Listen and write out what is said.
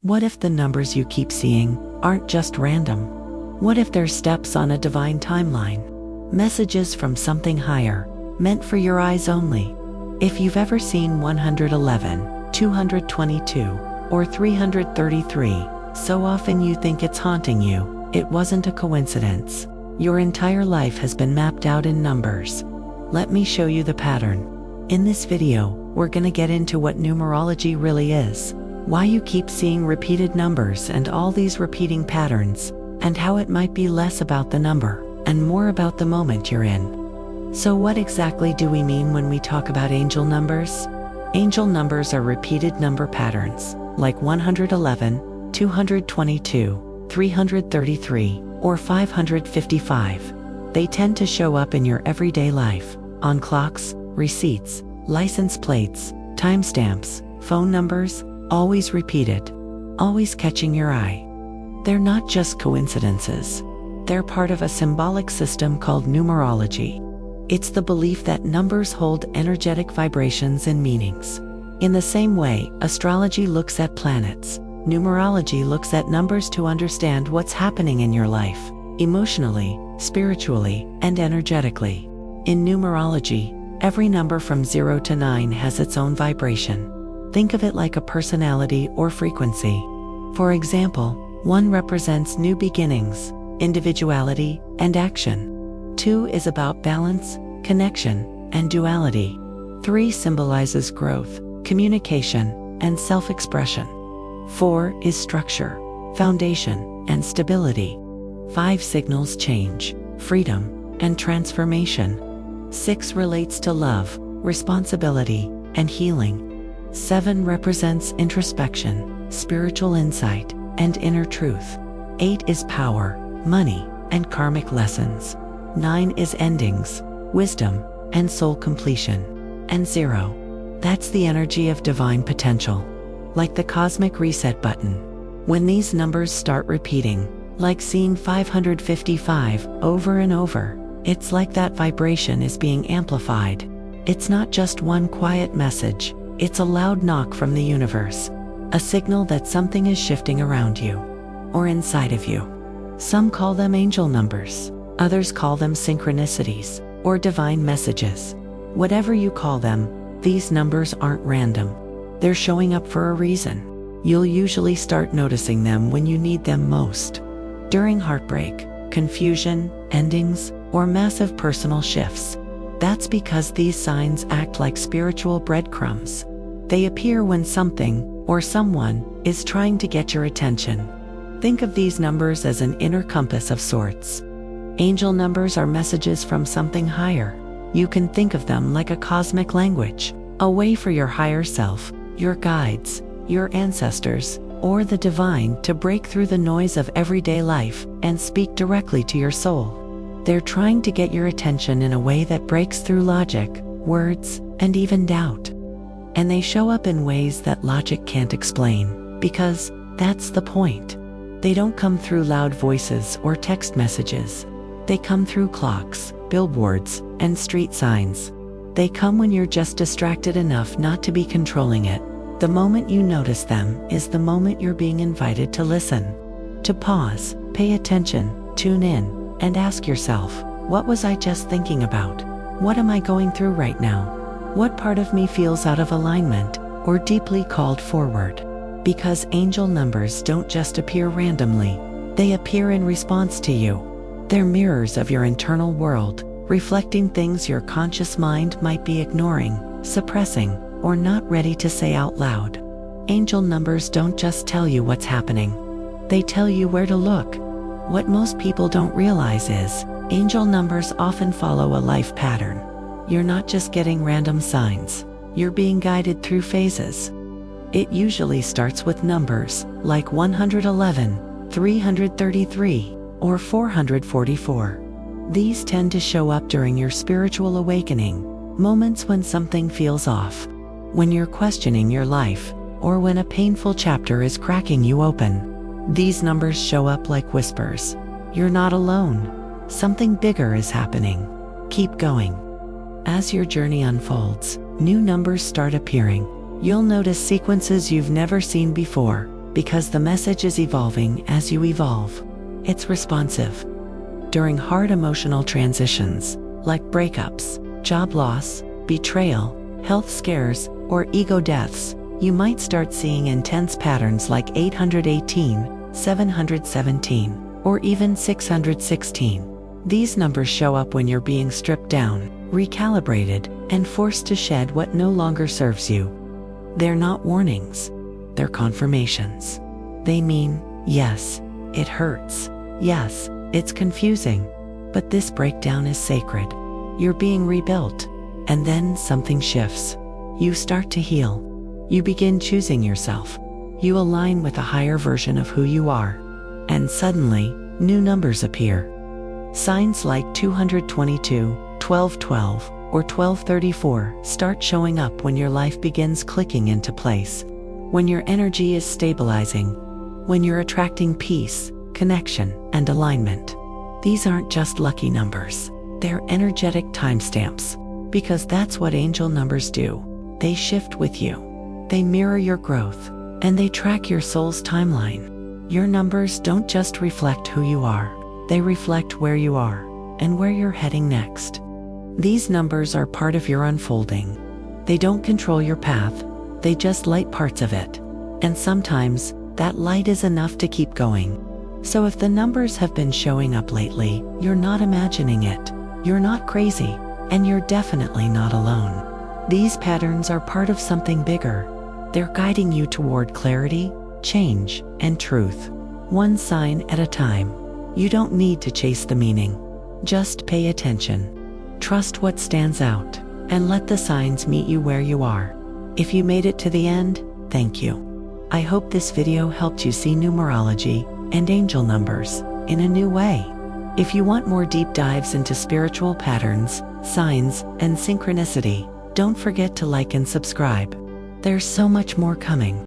What if the numbers you keep seeing aren't just random? What if they're steps on a divine timeline? Messages from something higher, meant for your eyes only. If you've ever seen 111, 222, or 333, so often you think it's haunting you, it wasn't a coincidence. Your entire life has been mapped out in numbers. Let me show you the pattern. In this video, we're gonna get into what numerology really is, why you keep seeing repeated numbers and all these repeating patterns, and how it might be less about the number and more about the moment you're in. So what exactly do we mean when we talk about angel numbers? Angel numbers are repeated number patterns, like 111, 222, 333, or 555. They tend to show up in your everyday life, on clocks, receipts, license plates, timestamps, phone numbers, always repeated, always catching your eye. They're not just coincidences. They're part of a symbolic system called numerology. It's the belief that numbers hold energetic vibrations and meanings. In the same way, astrology looks at planets, numerology looks at numbers to understand what's happening in your life, emotionally, spiritually, and energetically. In numerology, every number from 0 to 9 has its own vibration. Think of it like a personality or frequency. For example, 1 represents new beginnings, individuality, and action. 2 is about balance, connection, and duality. 3 symbolizes growth, communication, and self-expression. 4 is structure, foundation, and stability. 5 signals change, freedom, and transformation. 6 relates to love, responsibility, and healing. 7 represents introspection, spiritual insight, and inner truth. 8 is power, money, and karmic lessons. 9 is endings, wisdom, and soul completion. And 0, that's the energy of divine potential, like the cosmic reset button. When these numbers start repeating, like seeing 555 over and over, it's like that vibration is being amplified. It's not just one quiet message, it's a loud knock from the universe, a signal that something is shifting around you, or inside of you. Some call them angel numbers, others call them synchronicities, or divine messages. Whatever you call them, these numbers aren't random. They're showing up for a reason. You'll usually start noticing them when you need them most. During heartbreak, confusion, endings, or massive personal shifts. That's because these signs act like spiritual breadcrumbs. They appear when something, or someone, is trying to get your attention. Think of these numbers as an inner compass of sorts. Angel numbers are messages from something higher. You can think of them like a cosmic language, a way for your higher self, your guides, your ancestors, or the divine to break through the noise of everyday life and speak directly to your soul. They're trying to get your attention in a way that breaks through logic, words, and even doubt. And they show up in ways that logic can't explain, because that's the point. They don't come through loud voices or text messages. They come through clocks, billboards, and street signs. They come when you're just distracted enough not to be controlling it. The moment you notice them is the moment you're being invited to listen, to pause, pay attention, tune in, and ask yourself, what was I just thinking about? What am I going through right now? What part of me feels out of alignment or deeply called forward? Because angel numbers don't just appear randomly, they appear in response to you. They're mirrors of your internal world, reflecting things your conscious mind might be ignoring, suppressing, or not ready to say out loud. Angel numbers don't just tell you what's happening. They tell you where to look. What most people don't realize is, angel numbers often follow a life pattern. You're not just getting random signs, you're being guided through phases. It usually starts with numbers like 111, 333, or 444. These tend to show up during your spiritual awakening, moments when something feels off, when you're questioning your life, or when a painful chapter is cracking you open. These numbers show up like whispers. You're not alone. Something bigger is happening. Keep going. As your journey unfolds, new numbers start appearing. You'll notice sequences you've never seen before, because the message is evolving as you evolve. It's responsive. During hard emotional transitions, like breakups, job loss, betrayal, health scares, or ego deaths, you might start seeing intense patterns like 818, 717, or even 616. These numbers show up when you're being stripped down, recalibrated, and forced to shed what no longer serves you. They're not warnings. They're confirmations. They mean, yes, it hurts. Yes, it's confusing. But this breakdown is sacred. You're being rebuilt. And then something shifts. You start to heal. You begin choosing yourself. You align with a higher version of who you are. And suddenly, new numbers appear. Signs like 222, 1212, or 1234 start showing up when your life begins clicking into place. When your energy is stabilizing. When you're attracting peace, connection, and alignment. These aren't just lucky numbers. They're energetic timestamps. Because that's what angel numbers do. They shift with you. They mirror your growth. And they track your soul's timeline. Your numbers don't just reflect who you are. They reflect where you are and where you're heading next. These numbers are part of your unfolding. They don't control your path. They just light parts of it. And sometimes, that light is enough to keep going. So if the numbers have been showing up lately, you're not imagining it. You're not crazy. And you're definitely not alone. These patterns are part of something bigger. They're guiding you toward clarity, change, and truth. One sign at a time. You don't need to chase the meaning. Just pay attention. Trust what stands out, and let the signs meet you where you are. If you made it to the end, thank you. I hope this video helped you see numerology and angel numbers in a new way. If you want more deep dives into spiritual patterns, signs, and synchronicity, don't forget to like and subscribe. There's so much more coming.